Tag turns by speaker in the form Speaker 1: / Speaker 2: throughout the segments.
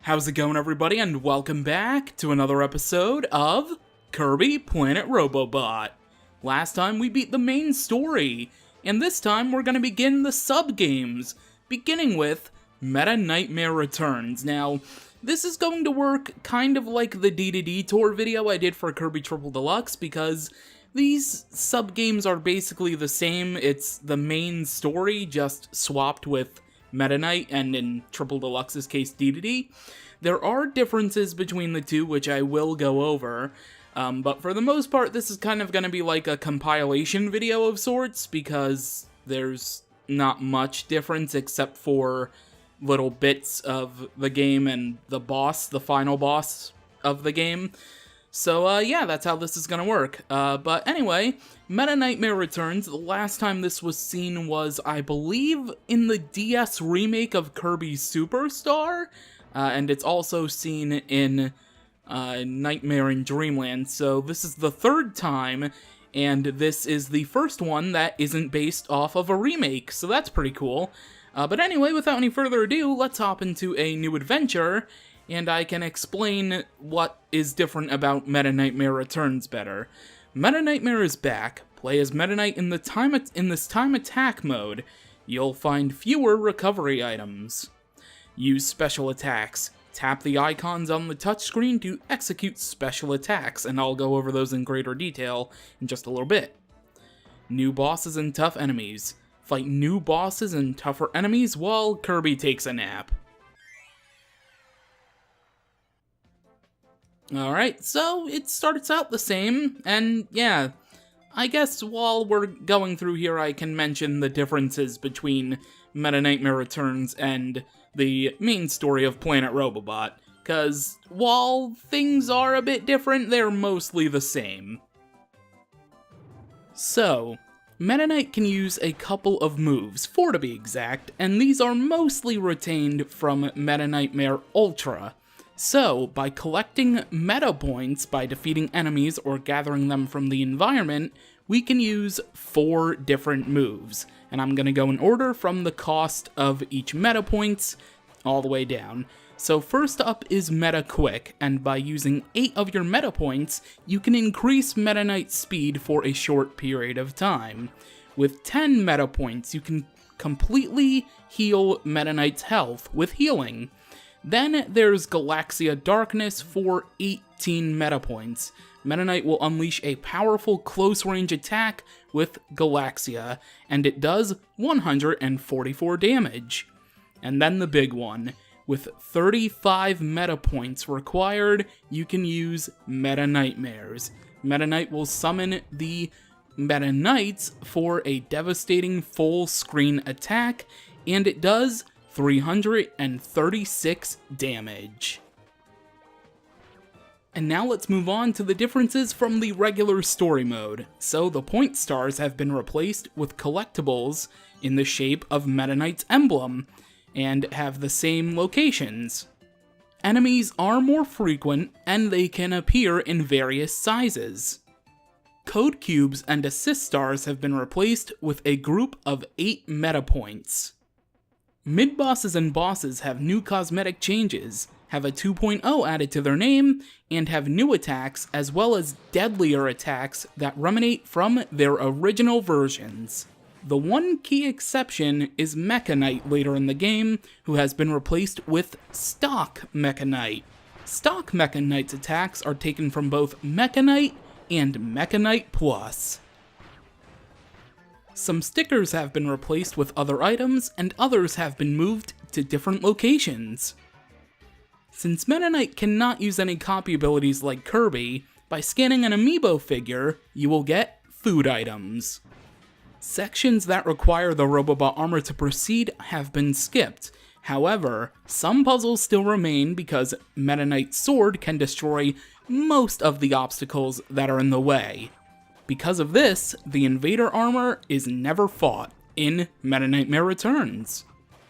Speaker 1: How's it going, everybody, and welcome back to another episode of Kirby Planet Robobot. Last time we beat the main story, and this time we're going to begin the sub-games, beginning with Meta Knightmare Returns. Now, this is going to work kind of like the D2D tour video I did for Kirby Triple Deluxe, because these sub-games are basically the same. It's the main story, just swapped with Meta Knight, and in Triple Deluxe's case, D2D. There are differences between the two, which I will go over, but for the most part, this is kind of going to be like a compilation video of sorts, because there's not much difference except for little bits of the game and the boss, the final boss of the game. So, yeah, that's how this is going to work. But anyway, Meta Knightmare Returns. The last time this was seen was, I believe, in the DS remake of Kirby Superstar, and it's also seen in Nightmare in Dreamland. So this is the third time, and this is the first one that isn't based off of a remake, so that's pretty cool. But anyway, without any further ado, let's hop into a new adventure, and I can explain what is different about Meta Knightmare Returns better. Meta Knightmare is back. Play as Meta Knight in this time attack mode. You'll find fewer recovery items. Use special attacks. Tap the icons on the touchscreen to execute special attacks, and I'll go over those in greater detail in just a little bit. New bosses and tough enemies. Fight new bosses and tougher enemies while Kirby takes a nap. Alright, so it starts out the same, and yeah, I guess while we're going through here I can mention the differences between Meta Knightmare Returns and the main story of Planet Robobot, because while things are a bit different, they're mostly the same. So, Meta Knight can use a couple of moves, 4 to be exact, and these are mostly retained from Meta Knightmare Ultra. So, by collecting meta points by defeating enemies or gathering them from the environment, we can use 4 different moves. And I'm going to go in order from the cost of each meta points all the way down. So first up is Meta Quick, and by using 8 of your meta points, you can increase Meta Knight's speed for a short period of time. With 10 meta points, you can completely heal Meta Knight's health with healing. Then there's Galaxia Darkness for 18 meta points. Meta Knight will unleash a powerful close-range attack with Galaxia, and it does 144 damage. And then the big one. With 35 meta points required, you can use Meta Knightmares. Meta Knight will summon the Meta Knights for a devastating full-screen attack, and it does 336 damage. And now let's move on to the differences from the regular story mode. So the point stars have been replaced with collectibles in the shape of Meta Knight's emblem, and have the same locations. Enemies are more frequent, and they can appear in various sizes. Code cubes and assist stars have been replaced with a group of 8 meta points. Mid-bosses and bosses have new cosmetic changes, have a 2.0 added to their name, and have new attacks as well as deadlier attacks that emanate from their original versions. The one key exception is Mecha Knight later in the game, who has been replaced with Stock Mecha Knight. Stock Mecha Knight's attacks are taken from both Mecha Knight and Mecha Knight Plus. Some stickers have been replaced with other items, and others have been moved to different locations. Since Meta Knight cannot use any copy abilities like Kirby, by scanning an Amiibo figure, you will get food items. Sections that require the Robobot armor to proceed have been skipped. However, some puzzles still remain because Meta Knight's sword can destroy most of the obstacles that are in the way. Because of this, the Invader armor is never fought in Meta Knightmare Returns.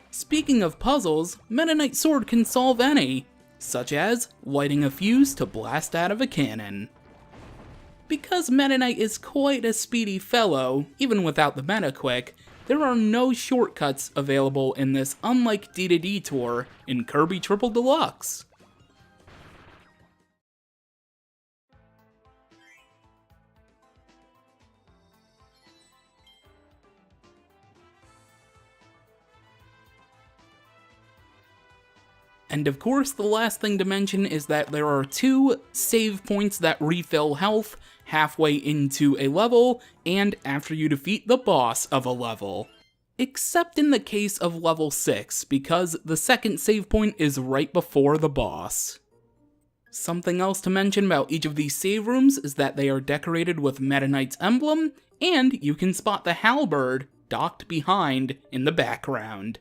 Speaker 1: Speaking of puzzles, Meta Knight's sword can solve any, such as lighting a fuse to blast out of a cannon. Because Meta Knight is quite a speedy fellow, even without the Meta Quick, there are no shortcuts available in this, unlike D2 Detour in Kirby Triple Deluxe. And of course, the last thing to mention is that there are 2 save points that refill health halfway into a level and after you defeat the boss of a level. Except in the case of level 6, because the second save point is right before the boss. Something else to mention about each of these save rooms is that they are decorated with Meta Knight's emblem, and you can spot the halberd docked behind in the background.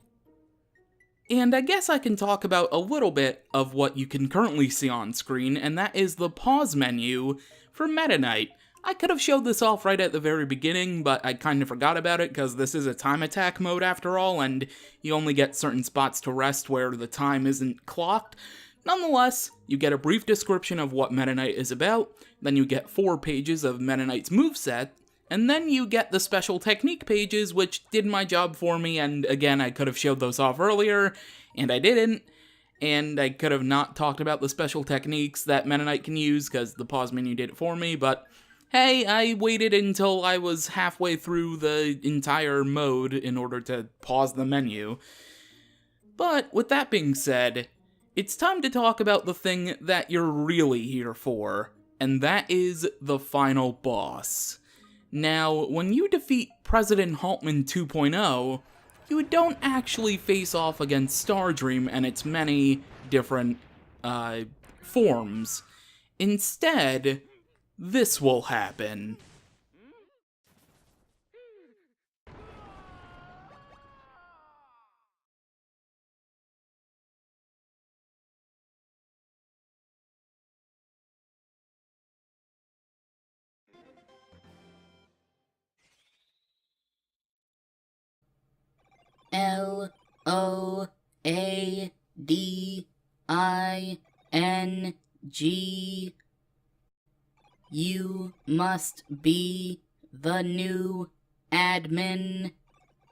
Speaker 1: And I guess I can talk about a little bit of what you can currently see on screen, and that is the pause menu for Meta Knight. I could have showed this off right at the very beginning, but I kind of forgot about it because this is a time attack mode after all, and you only get certain spots to rest where the time isn't clocked. Nonetheless, you get a brief description of what Meta Knight is about, then you get 4 pages of Meta Knight's moveset, and then you get the special technique pages, which did my job for me, and again, I could have showed those off earlier, and I didn't, and I could have not talked about the special techniques that Meta Knight can use, because the pause menu did it for me, but hey, I waited until I was halfway through the entire mode in order to pause the menu. But with that being said, it's time to talk about the thing that you're really here for, and that is the final boss. Now, when you defeat President Haltman 2.0, you don't actually face off against Stardream and its many different forms. Instead, this will happen.
Speaker 2: Loading. You must be the new admin.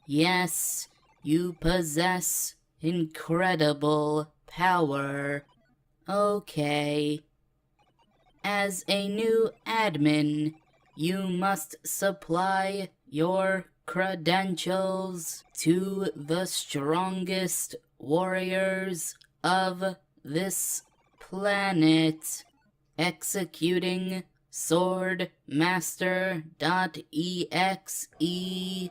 Speaker 2: Yes, you possess incredible power. Okay. As a new admin, you must supply your credentials to the strongest warriors of this planet. Executing Swordmaster.exe.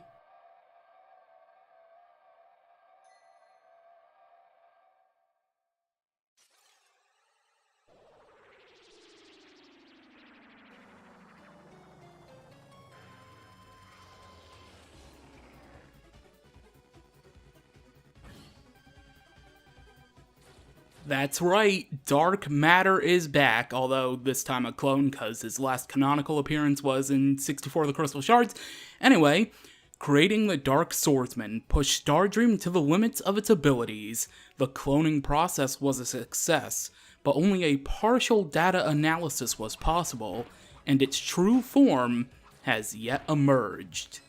Speaker 1: That's right, Dark Matter is back, although this time a clone because his last canonical appearance was in 64 of the Crystal Shards. Anyway, creating the Dark Swordsman pushed Stardream to the limits of its abilities. The cloning process was a success, but only a partial data analysis was possible, and its true form has yet emerged.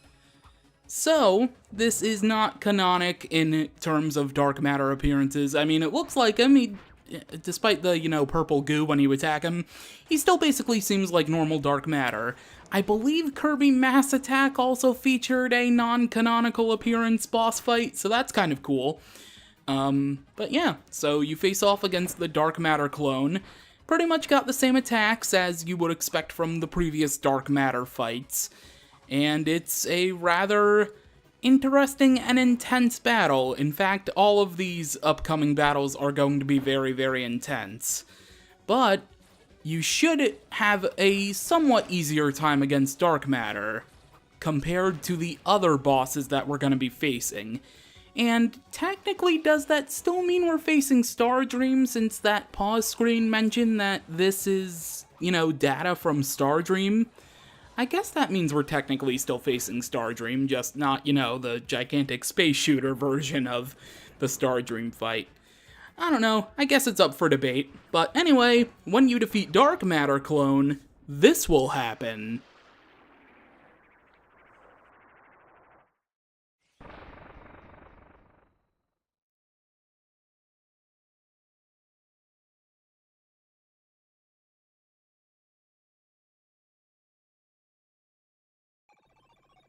Speaker 1: So, this is not canonic in terms of Dark Matter appearances. I mean, it looks like him, despite the, purple goo when you attack him, he still basically seems like normal Dark Matter. I believe Kirby Mass Attack also featured a non-canonical appearance boss fight, so that's kind of cool. But yeah, so you face off against the Dark Matter clone. Pretty much got the same attacks as you would expect from the previous Dark Matter fights. And it's a rather interesting and intense battle. In fact, all of these upcoming battles are going to be very, very intense. But you should have a somewhat easier time against Dark Matter compared to the other bosses that we're going to be facing. And technically, does that still mean we're facing Stardream, since that pause screen mentioned that this is, data from Stardream? I guess that means we're technically still facing Stardream, just not, the gigantic space shooter version of the Stardream fight. I don't know, I guess it's up for debate. But anyway, when you defeat Dark Matter Clone, this will happen.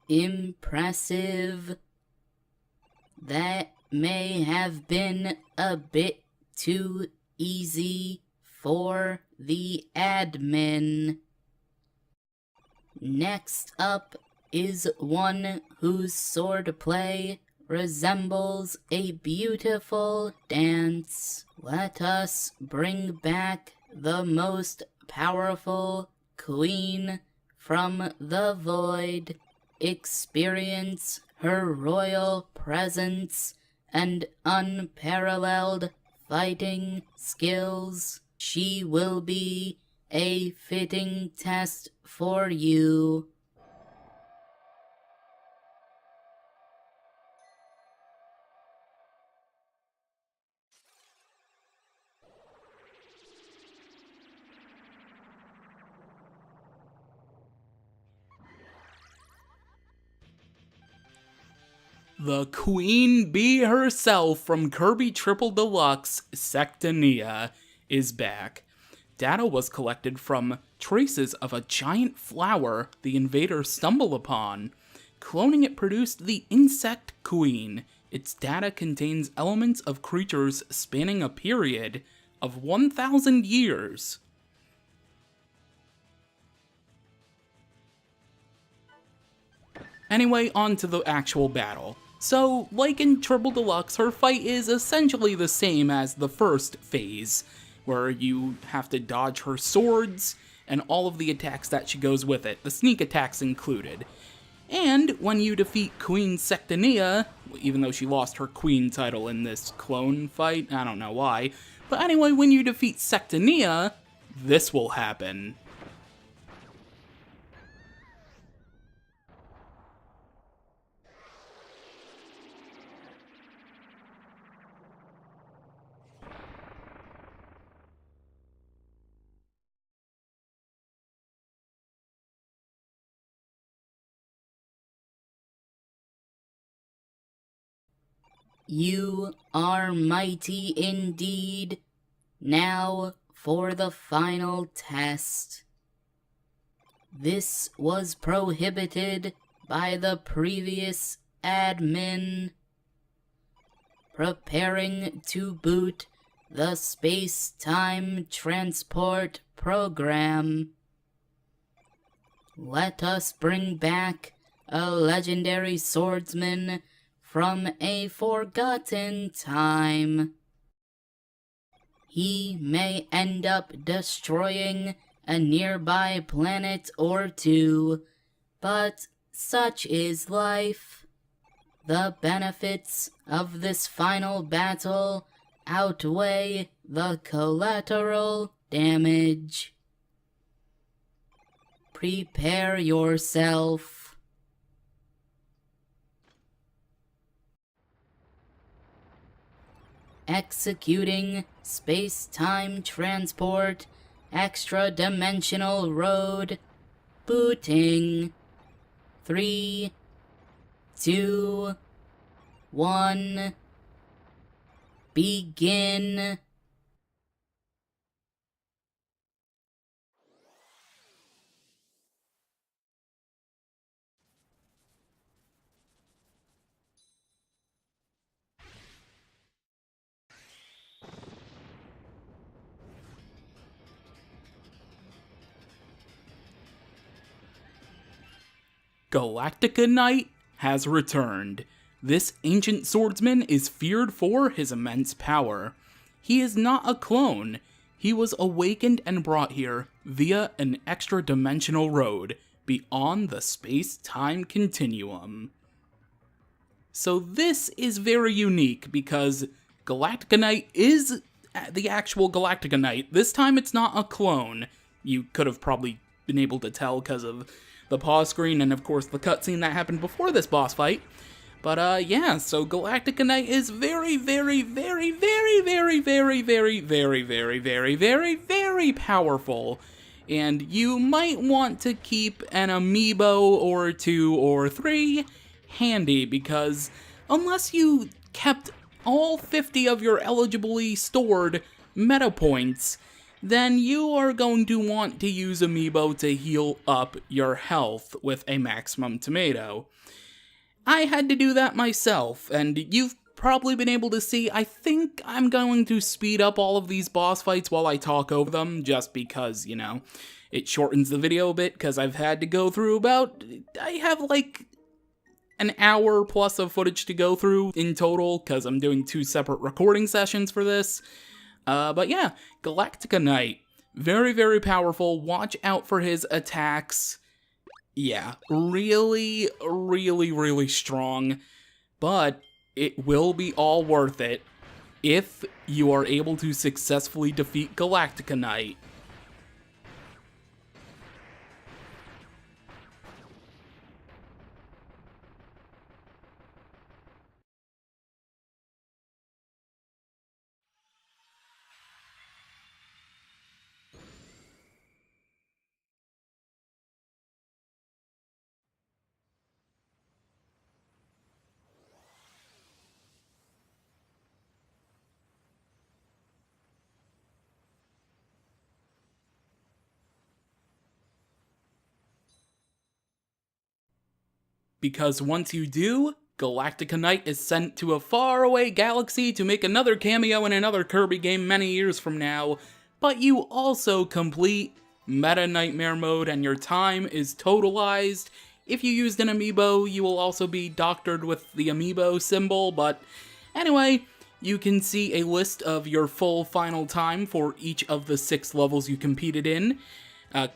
Speaker 2: Impressive. That may have been a bit too easy for the admin. Next up is one whose swordplay resembles a beautiful dance. Let us bring back the most powerful queen from the void. Experience her royal presence and unparalleled fighting skills. She will be a fitting test for you.
Speaker 1: The Queen Bee herself from Kirby Triple Deluxe, Sectania, is back. Data was collected from traces of a giant flower the invaders stumble upon. Cloning it produced the Insect Queen. Its data contains elements of creatures spanning a period of 1,000 years. Anyway, on to the actual battle. So, like in Triple Deluxe, her fight is essentially the same as the first phase, where you have to dodge her swords and all of the attacks that she goes with it, the sneak attacks included. And when you defeat Queen Sectania, even though she lost her queen title in this clone fight, I don't know why, but anyway, when you defeat Sectania, this will happen.
Speaker 2: You are mighty indeed. Now for the final test. This was prohibited by the previous admin. Preparing to boot the space-time transport program. Let us bring back a legendary swordsman from a forgotten time. He may end up destroying a nearby planet or two, but such is life. The benefits of this final battle outweigh the collateral damage. Prepare yourself. Executing space-time transport, extra-dimensional road, booting. 3, 2, 1, begin.
Speaker 1: Galactica Knight has returned. This ancient swordsman is feared for his immense power. He is not a clone. He was awakened and brought here via an extra-dimensional road beyond the space-time continuum. So this is very unique because Galactica Knight is the actual Galactica Knight. This time it's not a clone. You could have probably been able to tell because of the pause screen and of course the cutscene that happened before this boss fight. But yeah, so Galactica Knight is very, very, very, very, very, very, very, very, very, very, very, very powerful. And you might want to keep an Amiibo or 2 or 3 handy because unless you kept all 50 of your eligibly stored meta points, then you are going to want to use Amiibo to heal up your health with a maximum tomato. I had to do that myself, and you've probably been able to see, I think I'm going to speed up all of these boss fights while I talk over them, just because, you know, it shortens the video a bit, because I've had to go through I have like an hour plus of footage to go through in total, because I'm doing 2 separate recording sessions for this. But yeah, Galactica Knight, very, very powerful. Watch out for his attacks. Yeah, really, really, really strong, but it will be all worth it if you are able to successfully defeat Galactica Knight. Because once you do, Galactica Knight is sent to a faraway galaxy to make another cameo in another Kirby game many years from now, but you also complete Meta Knightmare mode and your time is totalized. If you used an Amiibo, you will also be doctored with the Amiibo symbol, but anyway, you can see a list of your full final time for each of the 6 levels you competed in. I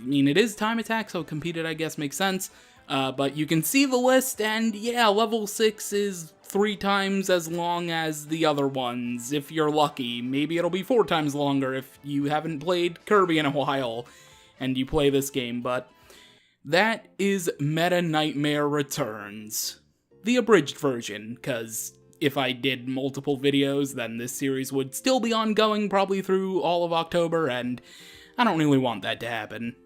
Speaker 1: mean, it is time attack, so competed, I guess, makes sense. But you can see the list, and yeah, level 6 is 3 times as long as the other ones, if you're lucky. Maybe it'll be 4 times longer if you haven't played Kirby in a while, and you play this game, but that is Meta Knightmare Returns. The abridged version, because if I did multiple videos, then this series would still be ongoing probably through all of October, and I don't really want that to happen.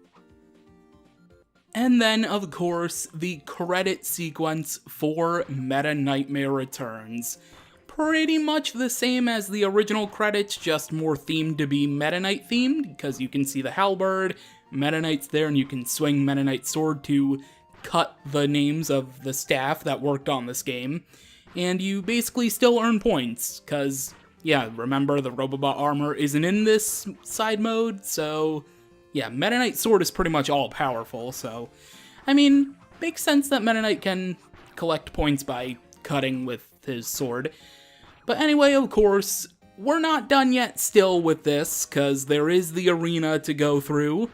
Speaker 1: And then, of course, the credit sequence for Meta Knightmare Returns. Pretty much the same as the original credits, just more themed to be Meta Knight themed, because you can see the halberd, Meta Knight's there, and you can swing Meta Knight's sword to cut the names of the staff that worked on this game. And you basically still earn points, because, yeah, remember, the Robobot armor isn't in this side mode, so yeah, Meta Knight's sword is pretty much all-powerful, so I mean, makes sense that Meta Knight can collect points by cutting with his sword. But anyway, of course, we're not done yet still with this, because there is the arena to go through,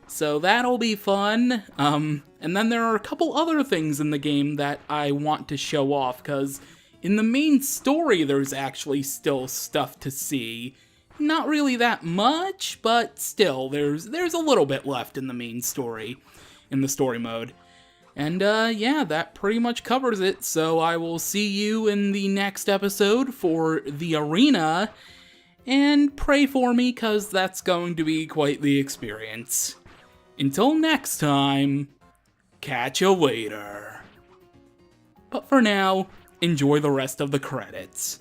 Speaker 1: so that'll be fun. And then there are a couple other things in the game that I want to show off, because in the main story there's actually still stuff to see. Not really that much, but still, there's a little bit left in the main story, in the story mode. And yeah, that pretty much covers it, so I will see you in the next episode for the arena, and pray for me, cause that's going to be quite the experience. Until next time, catch you later. But for now, enjoy the rest of the credits.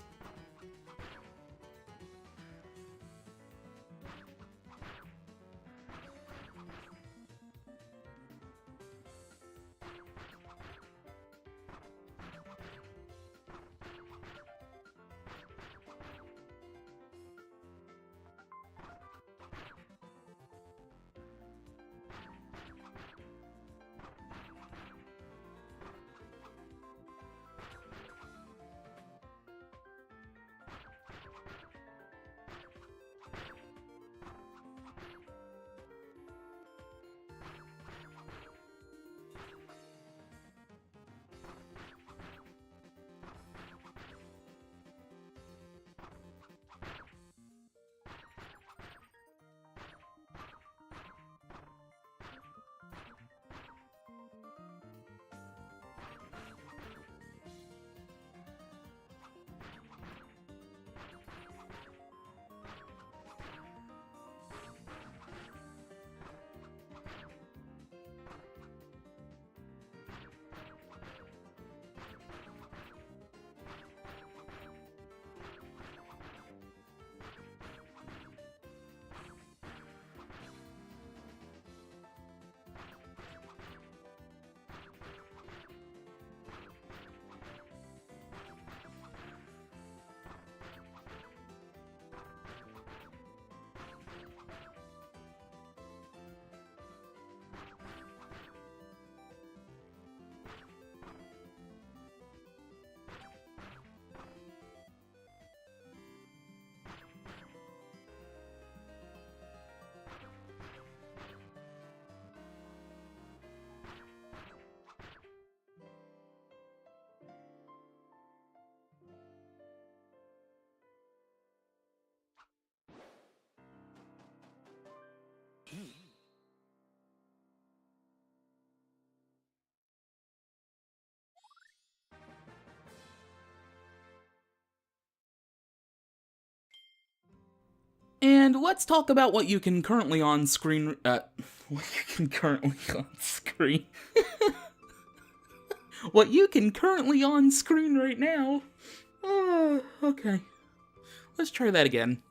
Speaker 1: And let's talk about what you can currently on screen, what you can currently on screen. What you can currently on screen right now. Oh, okay. Let's try that again.